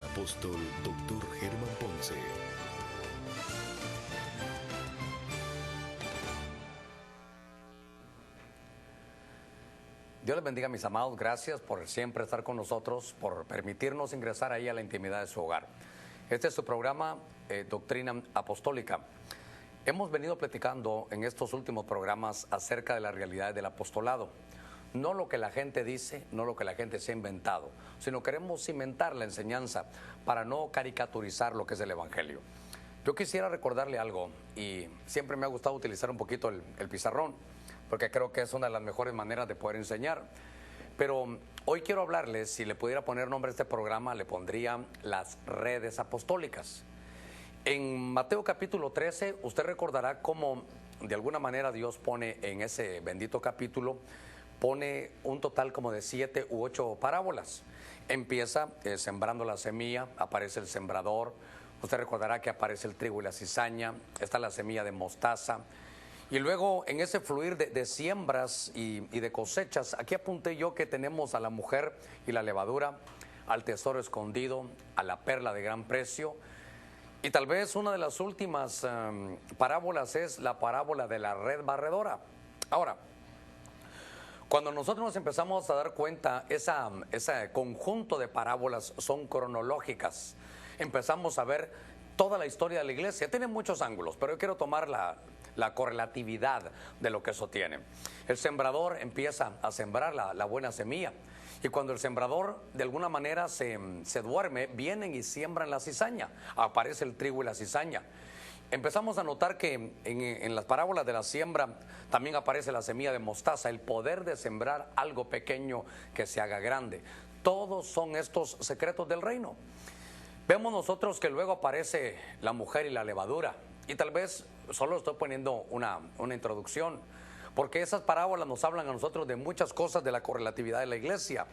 Apóstol Dr. Germán Ponce. Dios les bendiga, mis amados. Gracias por siempre estar con nosotros, por permitirnos ingresar ahí a la intimidad de su hogar. Este es su programa, Doctrina Apostólica. Hemos venido platicando en estos últimos programas acerca de la realidad del apostolado. No lo que la gente dice, no lo que la gente se ha inventado, sino queremos cimentar la enseñanza para no caricaturizar lo que es el Evangelio. Yo quisiera recordarle algo, y siempre me ha gustado utilizar un poquito el pizarrón, porque creo que es una de las mejores maneras de poder enseñar. Pero hoy quiero hablarles, si le pudiera poner nombre a este programa, le pondría las redes apostólicas. En Mateo capítulo 13, usted recordará cómo de alguna manera Dios pone en ese bendito capítulo, pone un total como de 7 u 8 parábolas. Empieza sembrando la semilla, aparece el sembrador, usted recordará que aparece el trigo y la cizaña, está la semilla de mostaza. Y luego en ese fluir de siembras y de cosechas, aquí apunté yo que tenemos a la mujer y la levadura, al tesoro escondido, a la perla de gran precio. Y tal vez una de las últimas parábolas es la parábola de la red barredora. Ahora, cuando nosotros nos empezamos a dar cuenta, ese conjunto de parábolas son cronológicas. Empezamos a ver toda la historia de la iglesia. Tiene muchos ángulos, pero yo quiero tomar la correlatividad de lo que eso tiene. El sembrador empieza a sembrar la buena semilla. Y cuando el sembrador de alguna manera se duerme, vienen y siembran la cizaña. Aparece el trigo y la cizaña. Empezamos a notar que en las parábolas de la siembra también aparece la semilla de mostaza, el poder de sembrar algo pequeño que se haga grande. Todos son estos secretos del reino. Vemos nosotros que luego aparece la mujer y la levadura. Y tal vez solo estoy poniendo una introducción, porque esas parábolas nos hablan a nosotros de muchas cosas de la correlatividad de la iglesia.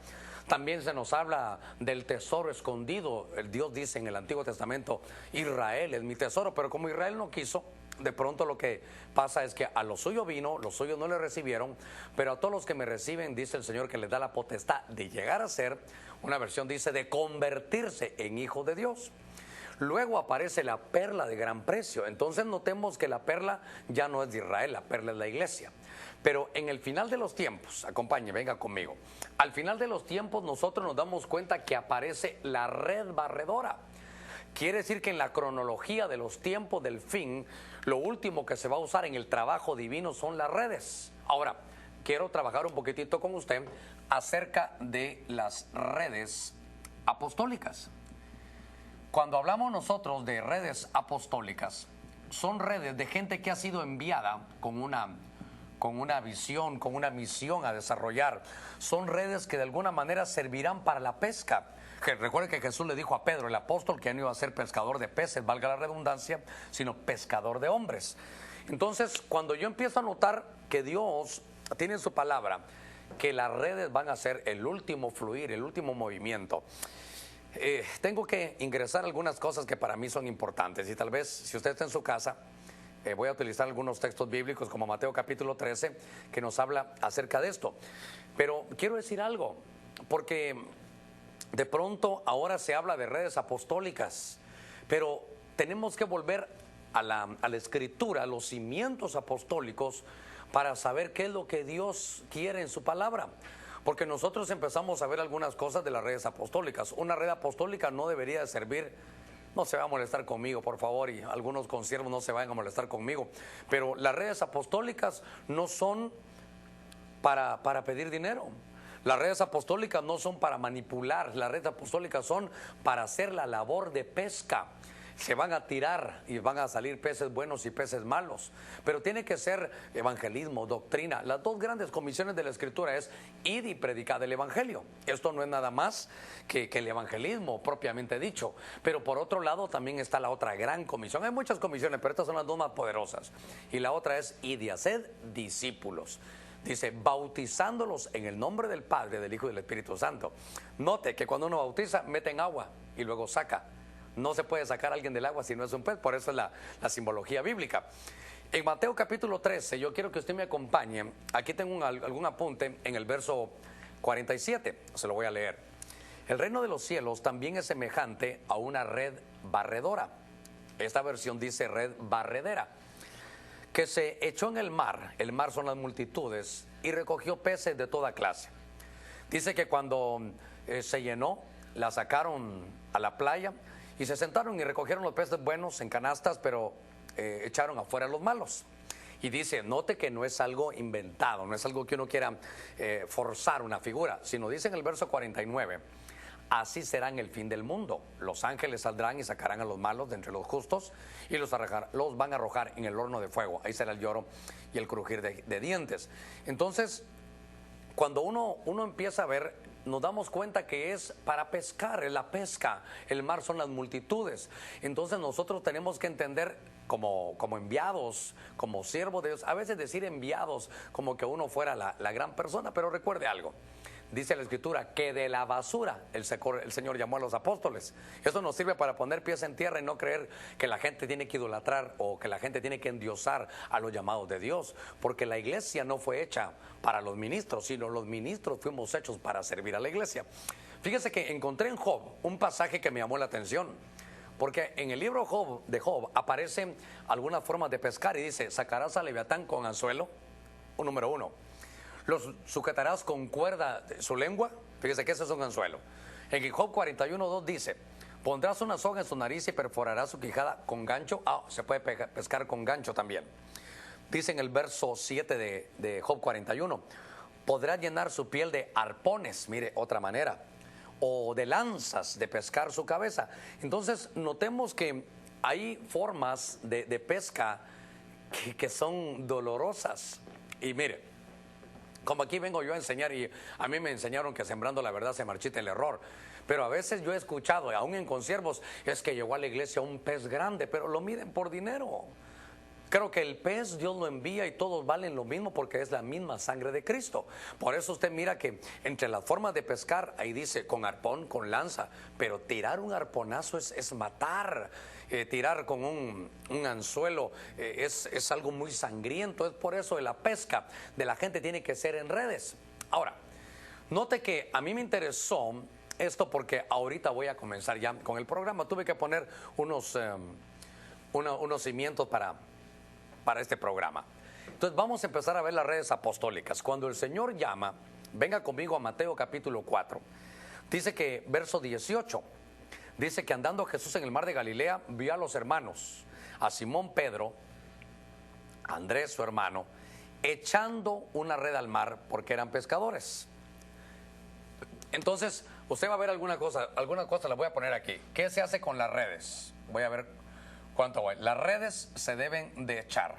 También se nos habla del tesoro escondido. El Dios dice en el Antiguo Testamento, Israel es mi tesoro, pero como Israel no quiso, de pronto lo que pasa es que a lo suyo vino, los suyos no le recibieron, pero a todos los que me reciben, dice el Señor, que les da la potestad de llegar a ser, una versión dice, de convertirse en hijos de Dios. Luego aparece la perla de gran precio. Entonces notemos que la perla ya no es de Israel, la perla es la iglesia. Pero en el final de los tiempos, acompañe, venga conmigo. Al final de los tiempos nosotros nos damos cuenta que aparece la red barredora. Quiere decir que en la cronología de los tiempos del fin, lo último que se va a usar en el trabajo divino son las redes. Ahora, quiero trabajar un poquitito con usted acerca de las redes apostólicas. Cuando hablamos nosotros de redes apostólicas, son redes de gente que ha sido enviada con una visión, con una misión a desarrollar. Son redes que de alguna manera servirán para la pesca. Recuerde que Jesús le dijo a Pedro, el apóstol, que ya no iba a ser pescador de peces, valga la redundancia, sino pescador de hombres. Entonces, cuando yo empiezo a notar que Dios tiene en su palabra que las redes van a ser el último fluir, el último movimiento, tengo que ingresar algunas cosas que para mí son importantes. Y tal vez, si usted está en su casa, voy a utilizar algunos textos bíblicos como Mateo capítulo 13, que nos habla acerca de esto. Pero quiero decir algo, porque de pronto ahora se habla de redes apostólicas, pero tenemos que volver a la escritura, a los cimientos apostólicos, para saber qué es lo que Dios quiere en su palabra. Porque nosotros empezamos a ver algunas cosas de las redes apostólicas. Una red apostólica no debería de servir, no se va a molestar conmigo, por favor, y algunos consiervos no se vayan a molestar conmigo, pero las redes apostólicas no son para pedir dinero. Las redes apostólicas no son para manipular, las redes apostólicas son para hacer la labor de pesca. Se van a tirar y van a salir peces buenos y peces malos, pero tiene que ser evangelismo, doctrina. Las dos grandes comisiones de la Escritura es id y predicad el evangelio. Esto no es nada más que el evangelismo propiamente dicho, pero por otro lado también está la otra gran comisión. Hay muchas comisiones, pero estas son las dos más poderosas, y la otra es id y haced discípulos. Dice, bautizándolos en el nombre del Padre, del Hijo y del Espíritu Santo. Note que cuando uno bautiza, mete en agua y luego saca. No se puede sacar a alguien del agua si no es un pez, por eso es la simbología bíblica. En Mateo capítulo 13, yo quiero que usted me acompañe. Aquí tengo algún apunte en el verso 47, se lo voy a leer. El reino de los cielos también es semejante a una red barredora. Esta versión dice red barredera, que se echó en el mar son las multitudes, y recogió peces de toda clase. Dice que cuando se llenó, la sacaron a la playa y se sentaron y recogieron los peces buenos en canastas, pero echaron afuera los malos. Y dice, note que no es algo inventado, no es algo que uno quiera forzar una figura, sino dice en el verso 49, así será en el fin del mundo. Los ángeles saldrán y sacarán a los malos de entre los justos y los van a arrojar en el horno de fuego. Ahí será el lloro y el crujir de dientes. Entonces, cuando uno empieza a ver, nos damos cuenta que es para pescar, es la pesca. El mar son las multitudes. Entonces nosotros tenemos que entender como enviados, como siervos de Dios, a veces decir enviados como que uno fuera la gran persona, pero recuerde algo. Dice la Escritura que de la basura el Señor llamó a los apóstoles. Eso nos sirve para poner pies en tierra y no creer que la gente tiene que idolatrar o que la gente tiene que endiosar a los llamados de Dios. Porque la iglesia no fue hecha para los ministros, sino los ministros fuimos hechos para servir a la iglesia. Fíjese que encontré en Job un pasaje que me llamó la atención. Porque en el libro de Job aparecen algunas formas de pescar y dice, sacarás a Leviatán con anzuelo, número 1. Los sujetarás con cuerda de su lengua. Fíjese que ese es un anzuelo. En Job 41:2 dice, pondrás una soga en su nariz y perforarás su quijada con gancho. Se puede pescar con gancho también. Dice en el verso 7 de Job 41, podrás llenar su piel de arpones, mire, otra manera, o de lanzas de pescar su cabeza. Entonces notemos que hay formas de pesca que son dolorosas. Y mire, como aquí vengo yo a enseñar, y a mí me enseñaron que sembrando la verdad se marchita el error. Pero a veces yo he escuchado, aún en consiervos, es que llegó a la iglesia un pez grande, pero lo miden por dinero. Creo que el pez Dios lo envía y todos valen lo mismo porque es la misma sangre de Cristo. Por eso usted mira que entre las formas de pescar, ahí dice con arpón, con lanza, pero tirar un arponazo es matar. Tirar con un anzuelo es algo muy sangriento. Es por eso que la pesca de la gente tiene que ser en redes. Ahora, note que a mí me interesó esto porque ahorita voy a comenzar ya con el programa. Tuve que poner unos cimientos para este programa. Entonces vamos a empezar a ver las redes apostólicas. Cuando el Señor llama, venga conmigo a Mateo capítulo 4. Dice que verso 18. Dice que andando Jesús en el mar de Galilea, vio a los hermanos, a Simón Pedro, a Andrés su hermano, echando una red al mar porque eran pescadores. Entonces, usted va a ver alguna cosa la voy a poner aquí. ¿Qué se hace con las redes? Voy a ver cuánto voy. Las redes se deben de echar,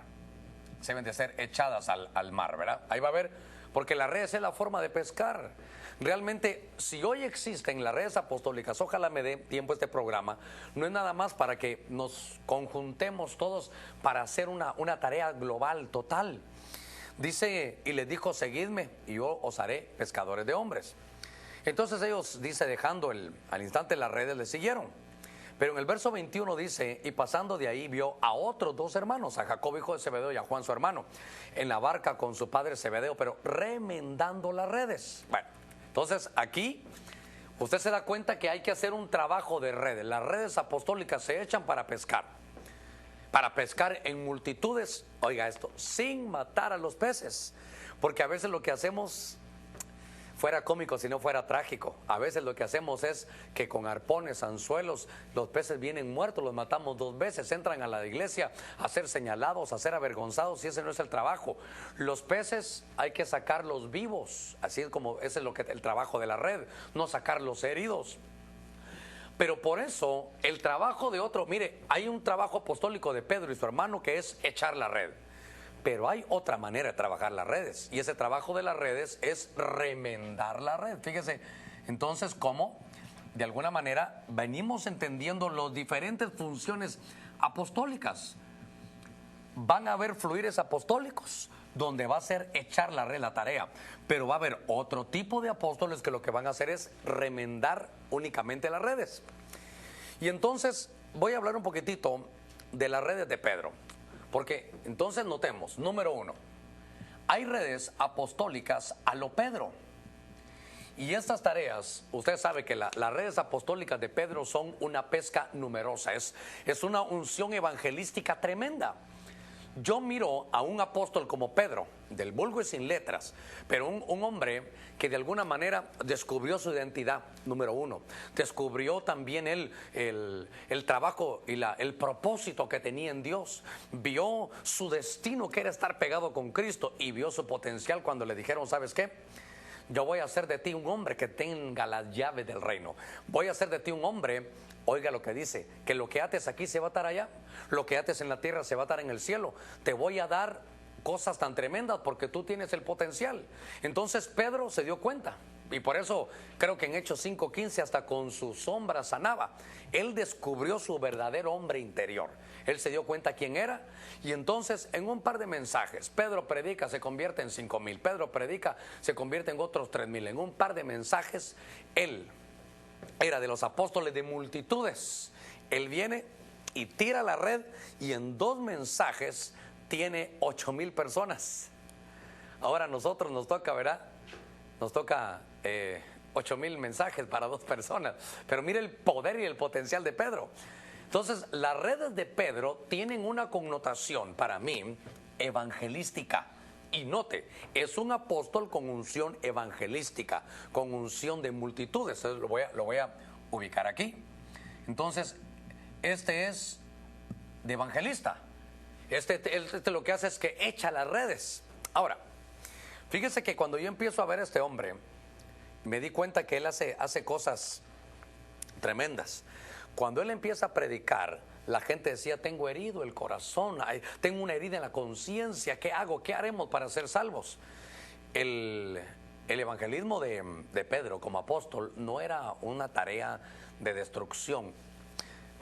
se deben de ser echadas al mar, ¿verdad? Ahí va a ver, porque las redes es la forma de pescar. Realmente, si hoy existen las redes apostólicas, ojalá me dé tiempo este programa, no es nada más para que nos conjuntemos todos para hacer una tarea global, total. Dice, y les dijo, seguidme y yo os haré pescadores de hombres. Entonces ellos, dice, dejando al instante las redes, le siguieron. Pero en el verso 21 dice, y pasando de ahí vio a otros dos hermanos, a Jacob hijo de Zebedeo y a Juan su hermano, en la barca con su padre Zebedeo, pero remendando las redes. Bueno, entonces aquí usted se da cuenta que hay que hacer un trabajo de redes. Las redes apostólicas se echan para pescar en multitudes, oiga esto, sin matar a los peces, porque a veces lo que hacemos, fuera cómico si no fuera trágico, a veces lo que hacemos es que con arpones, anzuelos, los peces vienen muertos, los matamos 2 veces, entran a la iglesia a ser señalados, a ser avergonzados, y ese no es el trabajo. Los peces hay que sacarlos vivos, así es como ese es el trabajo de la red, no sacarlos heridos. Pero por eso el trabajo de otro, mire, hay un trabajo apostólico de Pedro y su hermano que es echar la red. Pero hay otra manera de trabajar las redes, y ese trabajo de las redes es remendar la red. Fíjese, entonces, cómo de alguna manera venimos entendiendo las diferentes funciones apostólicas. Van a haber fluires apostólicos, donde va a ser echar la red, la tarea, pero va a haber otro tipo de apóstoles que lo que van a hacer es remendar únicamente las redes. Y entonces voy a hablar un poquitito de las redes de Pedro. Porque entonces notemos, número 1, hay redes apostólicas a lo Pedro Y estas tareas, usted sabe que las redes apostólicas de Pedro son una pesca numerosa, es una unción evangelística tremenda. Yo miro a un apóstol como Pedro, del vulgo y sin letras, pero un hombre que de alguna manera descubrió su identidad, número uno. Descubrió también él el trabajo y el propósito que tenía en Dios. Vio su destino, que era estar pegado con Cristo, y vio su potencial cuando le dijeron, ¿sabes qué? Yo voy a hacer de ti un hombre que tenga las llaves del reino. Voy a hacer de ti un hombre, oiga lo que dice, que lo que ates aquí se va a atar allá, lo que ates en la tierra se va a atar en el cielo. Te voy a dar cosas tan tremendas porque tú tienes el potencial. Entonces Pedro se dio cuenta, y por eso creo que en Hechos 5:15 hasta con su sombra sanaba. Él descubrió su verdadero hombre interior. Él se dio cuenta quién era, y entonces en un par de mensajes, Pedro predica, se convierte en 5,000. Pedro predica, se convierte en otros 3,000. En un par de mensajes, él era de los apóstoles de multitudes. Él viene y tira la red, y en 2 mensajes tiene 8,000 personas. Ahora a nosotros nos toca, ¿verdad? Nos toca 8,000 mensajes para 2 personas. Pero mire el poder y el potencial de Pedro. Entonces, las redes de Pedro tienen una connotación para mí evangelística. Y note, es un apóstol con unción evangelística, con unción de multitudes. Lo voy a ubicar aquí. Entonces, este es de evangelista. Este lo que hace es que echa las redes. Ahora, fíjese que cuando yo empiezo a ver a este hombre, me di cuenta que él hace cosas tremendas. Cuando él empieza a predicar, la gente decía, tengo herido el corazón, tengo una herida en la conciencia, ¿qué hago? ¿Qué haremos para ser salvos? El evangelismo de Pedro como apóstol no era una tarea de destrucción.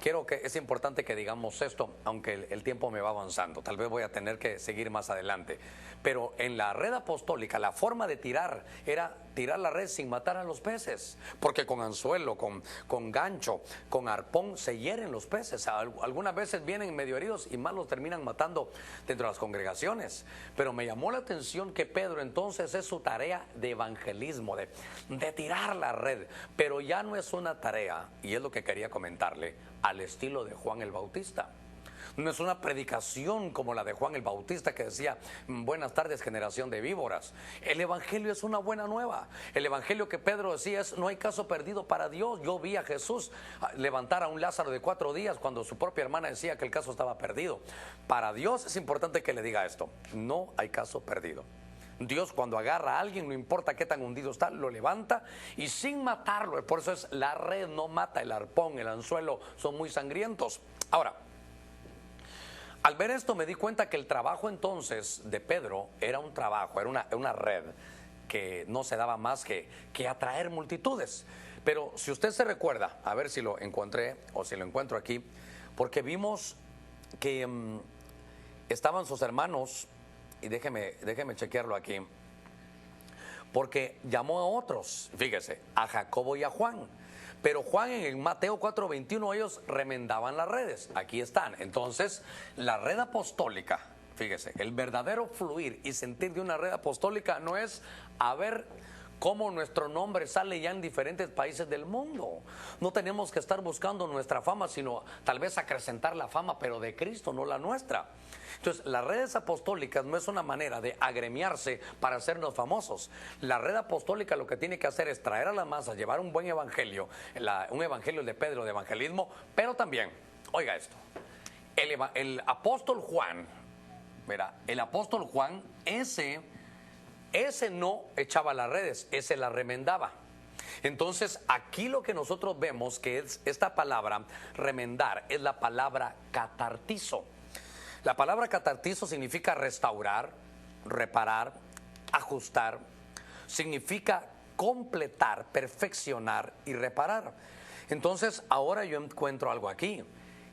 Es importante que digamos esto, aunque el tiempo me va avanzando, tal vez voy a tener que seguir más adelante. Pero en la red apostólica, la forma de tirar era tirar la red sin matar a los peces, porque con anzuelo, con gancho, con arpón se hieren los peces. Algunas veces vienen medio heridos y más los terminan matando dentro de las congregaciones. Pero me llamó la atención que Pedro entonces es su tarea de evangelismo, de tirar la red, pero ya no es una tarea, y es lo que quería comentarle, al estilo de Juan el Bautista. No es una predicación como la de Juan el Bautista, que decía, buenas tardes generación de víboras. El evangelio es una buena nueva. El evangelio que Pedro decía es, no hay caso perdido para Dios. Yo vi a Jesús levantar a un Lázaro de 4 días cuando su propia hermana decía que el caso estaba perdido. Para Dios es importante que le diga esto, no hay caso perdido. Dios, cuando agarra a alguien, no importa qué tan hundido está, lo levanta y sin matarlo. Por eso es, la red no mata, el arpón, el anzuelo son muy sangrientos. Ahora, al ver esto me di cuenta que el trabajo entonces de Pedro era un trabajo, era una red que no se daba más que atraer multitudes. Pero si usted se recuerda, a ver si lo encontré o si lo encuentro aquí, porque vimos que estaban sus hermanos, y déjeme chequearlo aquí, porque llamó a otros, fíjese, a Jacobo y a Juan. Pero Juan, en Mateo 4:21, ellos remendaban las redes. Aquí están. Entonces, la red apostólica, fíjese, el verdadero fluir y sentir de una red apostólica no es a ver cómo nuestro nombre sale ya en diferentes países del mundo. No tenemos que estar buscando nuestra fama, sino tal vez acrecentar la fama, pero de Cristo, no la nuestra. Entonces, las redes apostólicas no es una manera de agremiarse para hacernos famosos. La red apostólica lo que tiene que hacer es traer a la masa, llevar un buen evangelio, un evangelio de Pedro de evangelismo, pero también, oiga esto, el apóstol Juan, verá, el apóstol Juan, ese no echaba las redes, ese las remendaba. Entonces, aquí lo que nosotros vemos que es esta palabra remendar, es la palabra catartizo. La palabra catartizo significa restaurar, reparar, ajustar. Significa completar, perfeccionar y reparar. Entonces, ahora yo encuentro algo aquí,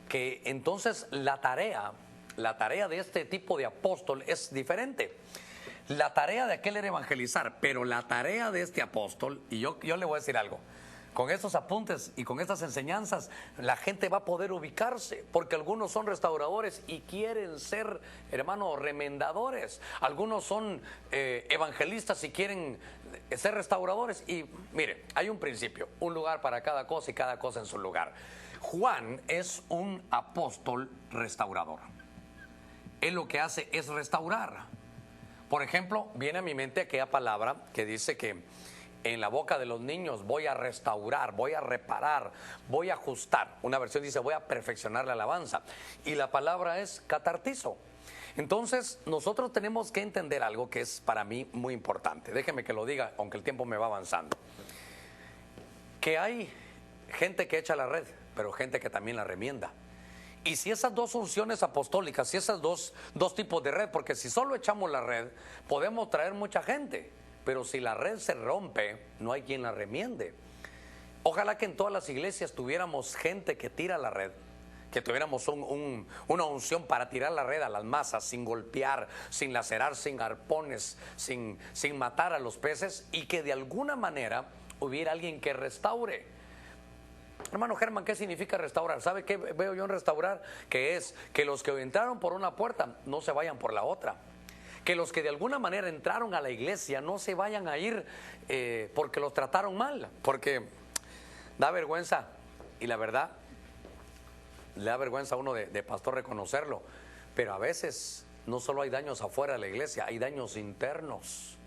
que entonces la tarea de este tipo de apóstol es diferente. La tarea de aquel era evangelizar, pero la tarea de este apóstol, y yo le voy a decir algo, con estos apuntes y con estas enseñanzas, la gente va a poder ubicarse, porque algunos son restauradores y quieren ser, hermano, remendadores. Algunos son evangelistas y quieren ser restauradores. Y mire, hay un principio, un lugar para cada cosa y cada cosa en su lugar. Juan es un apóstol restaurador. Él lo que hace es restaurar. Por ejemplo, viene a mi mente aquella palabra que dice que en la boca de los niños voy a restaurar, voy a reparar, voy a ajustar. Una versión dice voy a perfeccionar la alabanza. Y la palabra es catartizo. Entonces nosotros tenemos que entender algo que es para mí muy importante. Déjeme que lo diga, aunque el tiempo me va avanzando. Que hay gente que echa la red, pero gente que también la remienda. Y si esas dos funciones apostólicas, si esas dos tipos de red, porque si solo echamos la red, podemos traer mucha gente. Pero si la red se rompe, no hay quien la remiende. Ojalá que en todas las iglesias tuviéramos gente que tira la red, que tuviéramos una unción para tirar la red a las masas, sin golpear, sin lacerar, sin arpones, sin matar a los peces, y que de alguna manera hubiera alguien que restaure. Hermano Germán, ¿qué significa restaurar? ¿Sabe qué veo yo en restaurar? Que es que los que entraron por una puerta no se vayan por la otra. Que los que de alguna manera entraron a la iglesia no se vayan a ir porque los trataron mal, porque da vergüenza, y la verdad, le da vergüenza a uno de pastor reconocerlo, pero a veces no solo hay daños afuera de la iglesia, hay daños internos.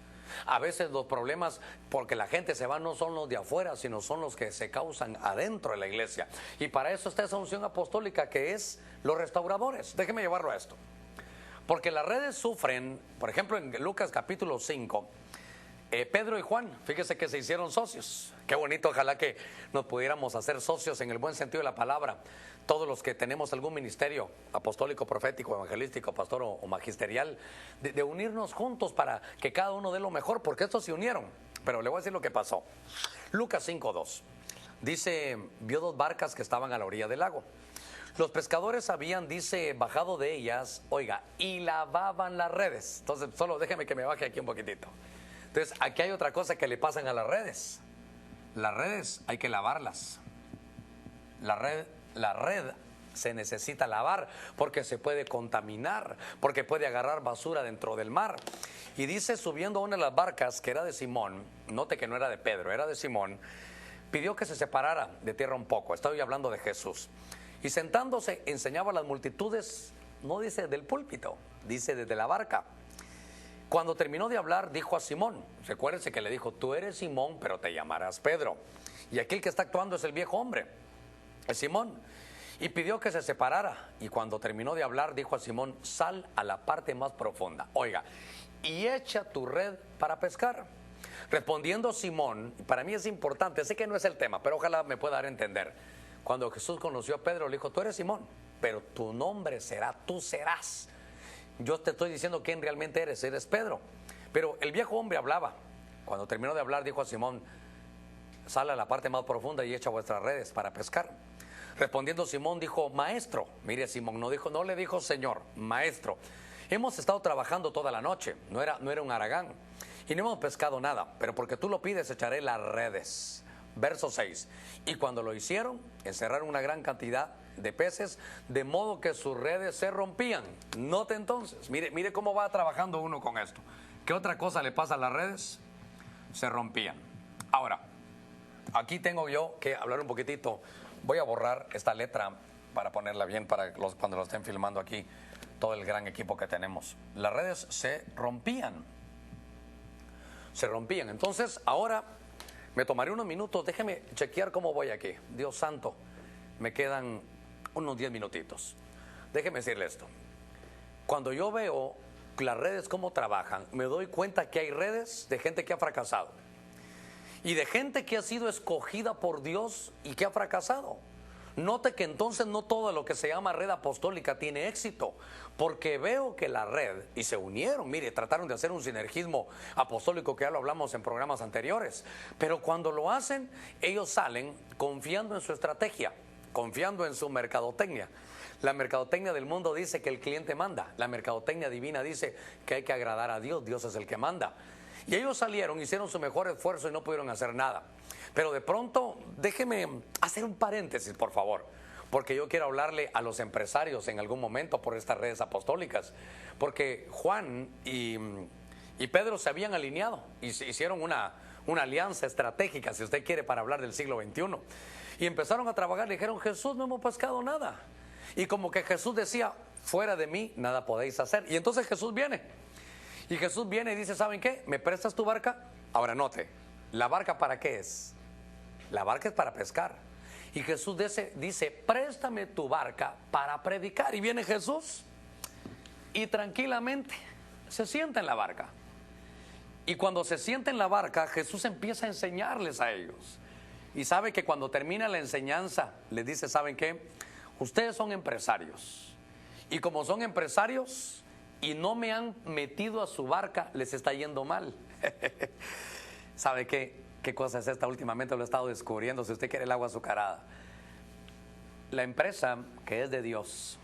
A veces los problemas, porque la gente se va, no son los de afuera, sino son los que se causan adentro de la iglesia. Y para eso está esa unción apostólica que es los restauradores. Déjeme llevarlo a esto. Porque las redes sufren, por ejemplo, en Lucas capítulo 5, Pedro y Juan, fíjese que se hicieron socios. Qué bonito, ojalá que nos pudiéramos hacer socios en el buen sentido de la palabra. Todos los que tenemos algún ministerio apostólico, profético, evangelístico, pastor o magisterial, de unirnos juntos para que cada uno dé lo mejor, porque estos se unieron. Pero le voy a decir lo que pasó. Lucas 5:2 dice, vio dos barcas que estaban a la orilla del lago. Los pescadores habían, dice, bajado de ellas, oiga, y lavaban las redes. Entonces, solo déjeme que me baje aquí un poquitito. Entonces, aquí hay otra cosa que le pasan a las redes. Las redes hay que lavarlas. La red se necesita lavar porque se puede contaminar, porque puede agarrar basura dentro del mar. Y dice, subiendo a una de las barcas, que era de Simón, note que no era de Pedro, era de Simón, pidió que se separara de tierra un poco. Estoy hablando de Jesús. Y sentándose enseñaba a las multitudes, no dice del púlpito, dice desde la barca. Cuando terminó de hablar, dijo a Simón, recuérdense que le dijo, tú eres Simón, pero te llamarás Pedro. Y aquí el que está actuando es el viejo hombre, es Simón. Y pidió que se separara. Y cuando terminó de hablar, dijo a Simón, sal a la parte más profunda. Oiga, y echa tu red para pescar. Respondiendo Simón, para mí es importante, sé que no es el tema, pero ojalá me pueda dar a entender. Cuando Jesús conoció a Pedro, le dijo, tú eres Simón, pero tu nombre será, tú serás. Yo te estoy diciendo quién realmente eres Pedro. Pero el viejo hombre hablaba. Cuando terminó de hablar, dijo a Simón, sal a la parte más profunda y echa vuestras redes para pescar. Respondiendo Simón, dijo, maestro. Mire, Simón no le dijo señor, maestro. Hemos estado trabajando toda la noche, no era un haragán, y no hemos pescado nada, pero porque tú lo pides, echaré las redes. Verso 6, y cuando lo hicieron, encerraron una gran cantidad de peces, de modo que sus redes se rompían. Note entonces, mire cómo va trabajando uno con esto. ¿Qué otra cosa le pasa a las redes? Se rompían. Ahora, aquí tengo yo que hablar un poquitito. Voy a borrar esta letra para ponerla bien para cuando lo estén filmando aquí, todo el gran equipo que tenemos. Las redes se rompían. Se rompían. Entonces, ahora me tomaré unos minutos, déjeme chequear cómo voy aquí. Dios santo, me quedan unos 10 minutitos. Déjeme decirle esto. Cuando yo veo las redes cómo trabajan, me doy cuenta que hay redes de gente que ha fracasado. Y de gente que ha sido escogida por Dios y que ha fracasado. Note que entonces no todo lo que se llama red apostólica tiene éxito, porque veo que la red, y se unieron, mire, trataron de hacer un sinergismo apostólico que ya lo hablamos en programas anteriores, pero cuando lo hacen, ellos salen confiando en su estrategia, confiando en su mercadotecnia. La mercadotecnia del mundo dice que el cliente manda, la mercadotecnia divina dice que hay que agradar a Dios, Dios es el que manda. Y ellos salieron, hicieron su mejor esfuerzo y no pudieron hacer nada. Pero de pronto, déjeme hacer un paréntesis, por favor, porque yo quiero hablarle a los empresarios en algún momento por estas redes apostólicas, porque Juan y Pedro se habían alineado y se hicieron una alianza estratégica, si usted quiere, para hablar del siglo XXI. Y empezaron a trabajar, le dijeron: Jesús, no hemos pescado nada. Y como que Jesús decía: fuera de mí nada podéis hacer. Y entonces Jesús viene. Y Jesús viene y dice: ¿saben qué? ¿Me prestas tu barca? Ahora note, ¿la barca para qué es? La barca es para pescar. Y Jesús dice: préstame tu barca para predicar. Y viene Jesús y tranquilamente se sienta en la barca. Y cuando se sienta en la barca, Jesús empieza a enseñarles a ellos. Y sabe que cuando termina la enseñanza, les dice: ¿saben qué? Ustedes son empresarios. Y como son empresarios y no me han metido a su barca, les está yendo mal. ¿Sabe qué? ¿Qué cosa es esta? Últimamente lo he estado descubriendo. Si usted quiere el agua azucarada, la empresa que es de Dios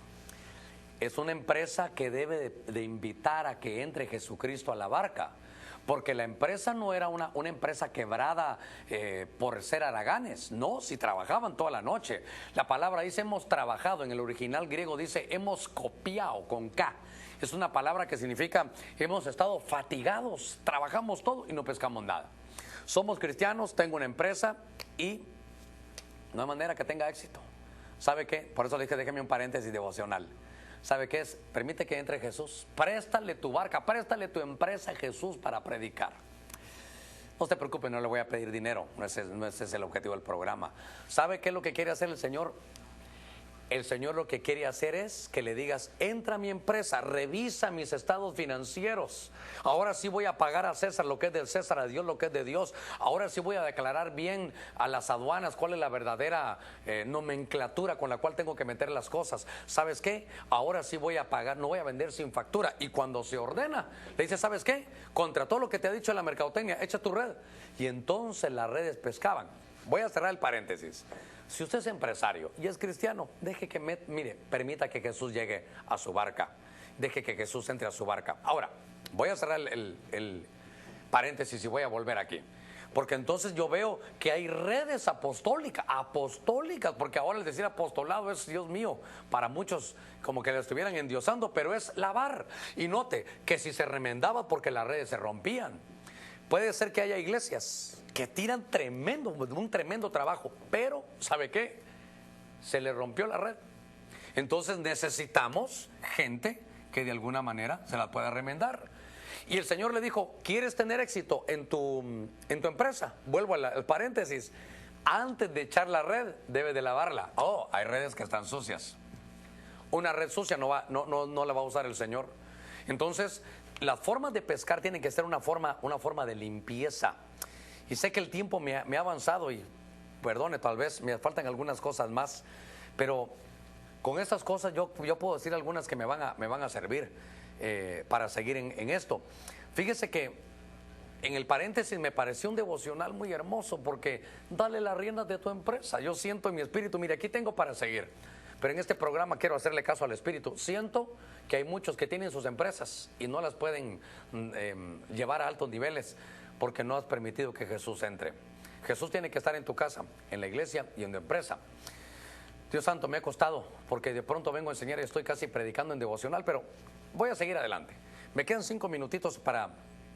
es una empresa que debe de invitar a que entre Jesucristo a la barca, porque la empresa no era una empresa quebrada por ser haraganes. No, si trabajaban toda la noche. La palabra dice hemos trabajado, en el original griego dice hemos copiado con K. Es una palabra que significa hemos estado fatigados, trabajamos todo y no pescamos nada. Somos cristianos, tengo una empresa y no hay manera que tenga éxito. ¿Sabe qué? Por eso le dije, déjeme un paréntesis devocional. ¿Sabe qué es? Permite que entre Jesús. Préstale tu barca, préstale tu empresa a Jesús para predicar. No se preocupe, no le voy a pedir dinero. No ese es el objetivo del programa. ¿Sabe qué es lo que quiere hacer el Señor? El Señor lo que quiere hacer es que le digas: entra a mi empresa, revisa mis estados financieros. Ahora sí voy a pagar a César lo que es del César, a Dios lo que es de Dios. Ahora sí voy a declarar bien a las aduanas cuál es la verdadera nomenclatura con la cual tengo que meter las cosas. ¿Sabes qué? Ahora sí voy a pagar, no voy a vender sin factura. Y cuando se ordena, le dice: ¿sabes qué? Contra todo lo que te ha dicho la mercadotecnia, echa tu red. Y entonces las redes pescaban. Voy a cerrar el paréntesis. Si usted es empresario y es cristiano, deje que permita que Jesús llegue a su barca. Deje que Jesús entre a su barca. Ahora, voy a cerrar el paréntesis y voy a volver aquí. Porque entonces yo veo que hay redes apostólicas, porque ahora el decir apostolado es, Dios mío, para muchos como que lo estuvieran endiosando, pero es lavar. Y note que si se remendaba porque las redes se rompían. Puede ser que haya iglesias que tiran un tremendo trabajo, pero ¿sabe qué? Se le rompió la red. Entonces necesitamos gente que de alguna manera se la pueda remendar. Y el Señor le dijo: ¿quieres tener éxito en tu empresa? Vuelvo al paréntesis. Antes de echar la red, debes de lavarla. Oh, hay redes que están sucias. Una red sucia no la va a usar el Señor. Entonces, las formas de pescar tienen que ser una forma de limpieza. Y sé que el tiempo me ha avanzado y, perdone, tal vez me faltan algunas cosas más, pero con estas cosas yo puedo decir algunas que me van a servir para seguir en esto. Fíjese que en el paréntesis me pareció un devocional muy hermoso, porque dale las riendas de tu empresa. Yo siento en mi espíritu, mire, aquí tengo para seguir. Pero en este programa quiero hacerle caso al Espíritu. Siento que hay muchos que tienen sus empresas y no las pueden llevar a altos niveles porque no has permitido que Jesús entre. Jesús tiene que estar en tu casa, en la iglesia y en tu empresa. Dios santo, me ha costado, porque de pronto vengo a enseñar y estoy casi predicando en devocional, pero voy a seguir adelante. Me quedan 5 minutitos para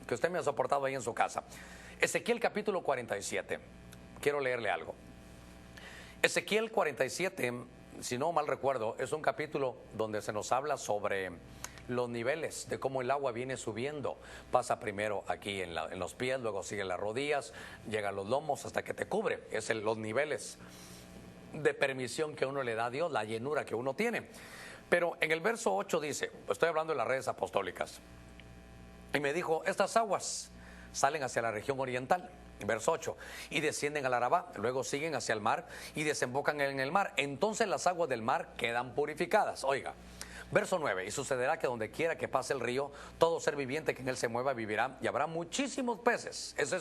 que usted me ha soportado ahí en su casa. Ezequiel capítulo 47. Quiero leerle algo. Ezequiel 47, si no mal recuerdo, es un capítulo donde se nos habla sobre los niveles de cómo el agua viene subiendo. Pasa primero aquí en los pies, luego sigue en las rodillas, llega a los lomos hasta que te cubre. Es los niveles de permisión que uno le da a Dios, la llenura que uno tiene. Pero en el verso 8 dice, estoy hablando de las redes apostólicas, y me dijo: estas aguas salen hacia la región oriental. Verso 8, y descienden al Arabá, luego siguen hacia el mar y desembocan en el mar. Entonces las aguas del mar quedan purificadas. Oiga, verso 9, y sucederá que donde quiera que pase el río, todo ser viviente que en él se mueva vivirá, y habrá muchísimos peces. Esa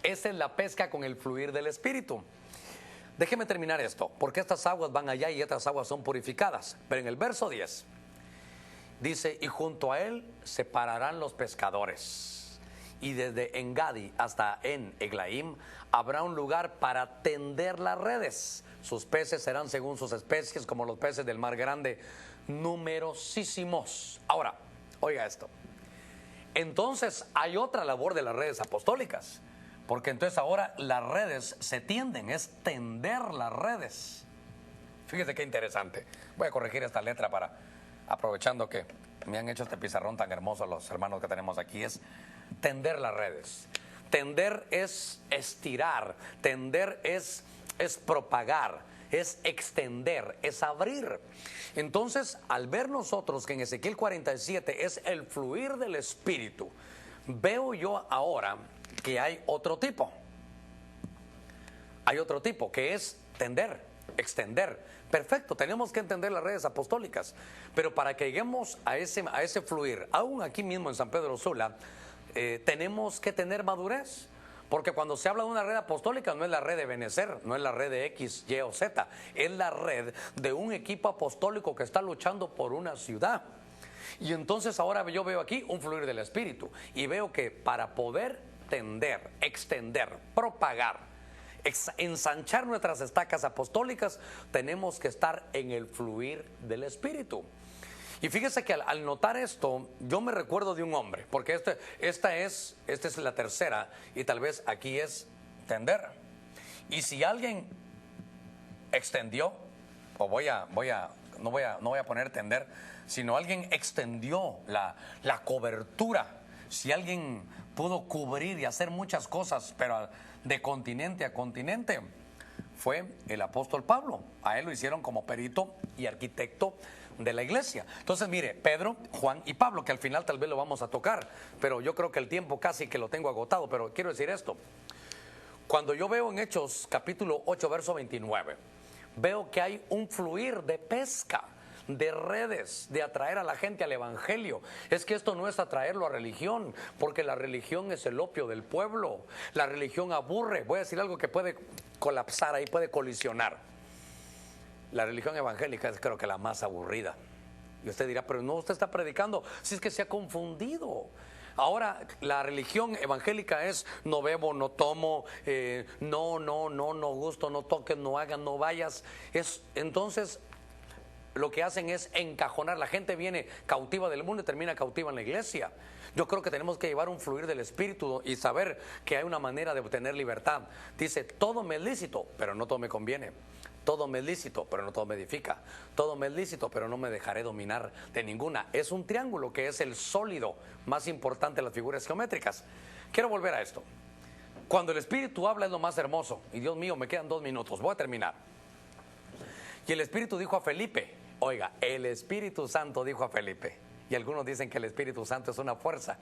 es la pesca con el fluir del Espíritu. Déjeme terminar esto, porque estas aguas van allá y otras aguas son purificadas. Pero en el verso 10 dice: y junto a él se pararán los pescadores, y desde Engadi hasta en Eglaim habrá un lugar para tender las redes. Sus peces serán según sus especies, como los peces del mar grande, numerosísimos. Ahora, oiga esto. Entonces hay otra labor de las redes apostólicas, porque entonces ahora las redes se tienden, es tender las redes. Fíjese qué interesante. Voy a corregir esta letra para, aprovechando que me han hecho este pizarrón tan hermoso los hermanos que tenemos aquí, es tender las redes. Tender es estirar, tender es propagar, es extender, es abrir. Entonces, al ver nosotros que en Ezequiel 47 es el fluir del Espíritu, veo yo ahora que hay otro tipo. Hay otro tipo que es tender, extender. Perfecto, tenemos que entender las redes apostólicas, pero para que lleguemos a ese fluir, aún aquí mismo en San Pedro Sula, tenemos que tener madurez. Porque cuando se habla de una red apostólica no es la red de Benecer, no es la red de X, Y o Z, es la red de un equipo apostólico que está luchando por una ciudad. Y entonces ahora yo veo aquí un fluir del Espíritu y veo que para poder tender, extender, propagar, ensanchar nuestras estacas apostólicas, tenemos que estar en el fluir del Espíritu. Y fíjese que al notar esto, yo me recuerdo de un hombre, porque esta es la tercera y tal vez aquí es tender. Y si alguien extendió, o no voy a poner tender, sino alguien extendió la cobertura, si alguien pudo cubrir y hacer muchas cosas, pero de continente a continente, fue el apóstol Pablo. A él lo hicieron como perito y arquitecto de la iglesia. Entonces mire, Pedro, Juan y Pablo, que al final tal vez lo vamos a tocar, pero yo creo que el tiempo casi que lo tengo agotado, pero quiero decir esto. Cuando yo veo en Hechos capítulo 8 verso 29, veo que hay un fluir de pesca, de redes, de atraer a la gente al evangelio. Es que esto no es atraerlo a religión, porque la religión es el opio del pueblo. La religión aburre. Voy a decir algo que puede colapsar ahí, puede colisionar. La religión evangélica es creo que la más aburrida. Y usted dirá, pero no, usted está predicando, si es que se ha confundido. Ahora la religión evangélica es no bebo, no tomo, no gusto, no toques, no hagas, no vayas. Entonces lo que hacen es encajonar. La gente viene cautiva del mundo y termina cautiva en la iglesia. Yo creo que tenemos que llevar un fluir del Espíritu y saber que hay una manera de obtener libertad. Dice, todo me es lícito, pero no todo me conviene. Todo me es lícito, pero no todo me edifica. Todo me es lícito, pero no me dejaré dominar de ninguna. Es un triángulo que es el sólido más importante de las figuras geométricas. Quiero volver a esto. Cuando el Espíritu habla es lo más hermoso. Y Dios mío, me quedan 2 minutos. Voy a terminar. Y el Espíritu dijo a Felipe, oiga, el Espíritu Santo dijo a Felipe. Y algunos dicen que el Espíritu Santo es una fuerza.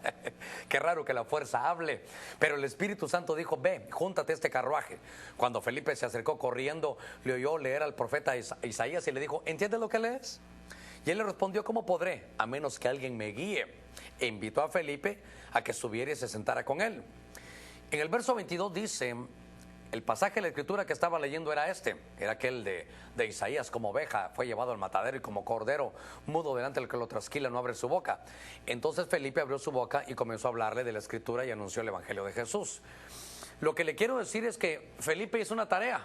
Qué raro que la fuerza hable. Pero el Espíritu Santo dijo, ve, júntate a este carruaje. Cuando Felipe se acercó corriendo, le oyó leer al profeta Isaías y le dijo, ¿entiendes lo que lees? Y él le respondió, ¿cómo podré? A menos que alguien me guíe. E invitó a Felipe a que subiera y se sentara con él. En el verso 22 dice, el pasaje de la escritura que estaba leyendo era aquel de Isaías, como oveja fue llevado al matadero y como cordero mudo delante del que lo trasquila no abre su boca. Entonces Felipe abrió su boca y comenzó a hablarle de la escritura y anunció el evangelio de Jesús. Lo que le quiero decir es que Felipe hizo una tarea.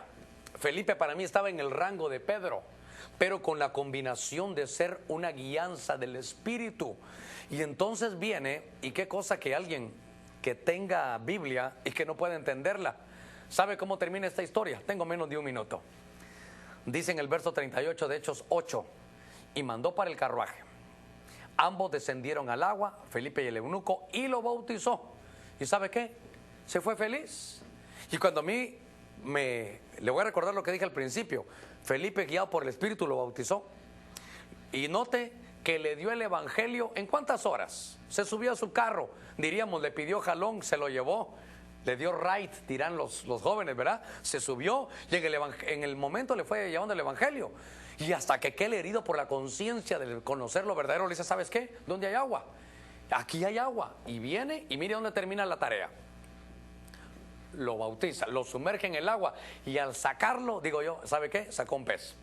Felipe para mí estaba en el rango de Pedro, pero con la combinación de ser una guianza del Espíritu. Y entonces viene, y qué cosa que alguien que tenga Biblia y que no pueda entenderla. ¿Sabe cómo termina esta historia? Tengo menos de 1 minuto. Dice en el verso 38 de Hechos 8, y mandó para el carruaje. Ambos descendieron al agua, Felipe y el eunuco, y lo bautizó. ¿Y sabe qué? Se fue feliz. Y cuando a mí le voy a recordar lo que dije al principio, Felipe, guiado por el Espíritu, lo bautizó. Y note que le dio el evangelio en ¿cuántas horas? Se subió a su carro, diríamos, le pidió jalón, se lo llevó. Le dio ride, dirán los jóvenes, ¿verdad? Se subió y en el momento le fue llevando el evangelio. Y hasta que quede herido por la conciencia de conocer lo verdadero, le dice, ¿sabes qué? ¿Dónde hay agua? Aquí hay agua. Y viene y mire dónde termina la tarea. Lo bautiza, lo sumerge en el agua y al sacarlo, digo yo, ¿sabe qué? Sacó un pez.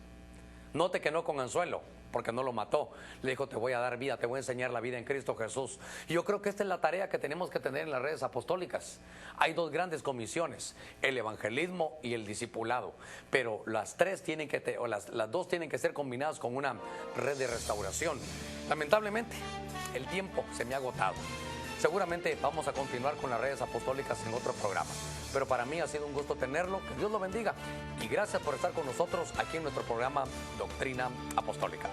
Note que no con anzuelo, porque no lo mató. Le dijo, te voy a dar vida, te voy a enseñar la vida en Cristo Jesús. Y yo creo que esta es la tarea que tenemos que tener en las redes apostólicas. Hay dos grandes comisiones, el evangelismo y el discipulado. Pero las dos tienen que ser combinadas con una red de restauración. Lamentablemente, el tiempo se me ha agotado. Seguramente vamos a continuar con las redes apostólicas en otro programa. Pero para mí ha sido un gusto tenerlo. Que Dios lo bendiga. Y gracias por estar con nosotros aquí en nuestro programa Doctrina Apostólica.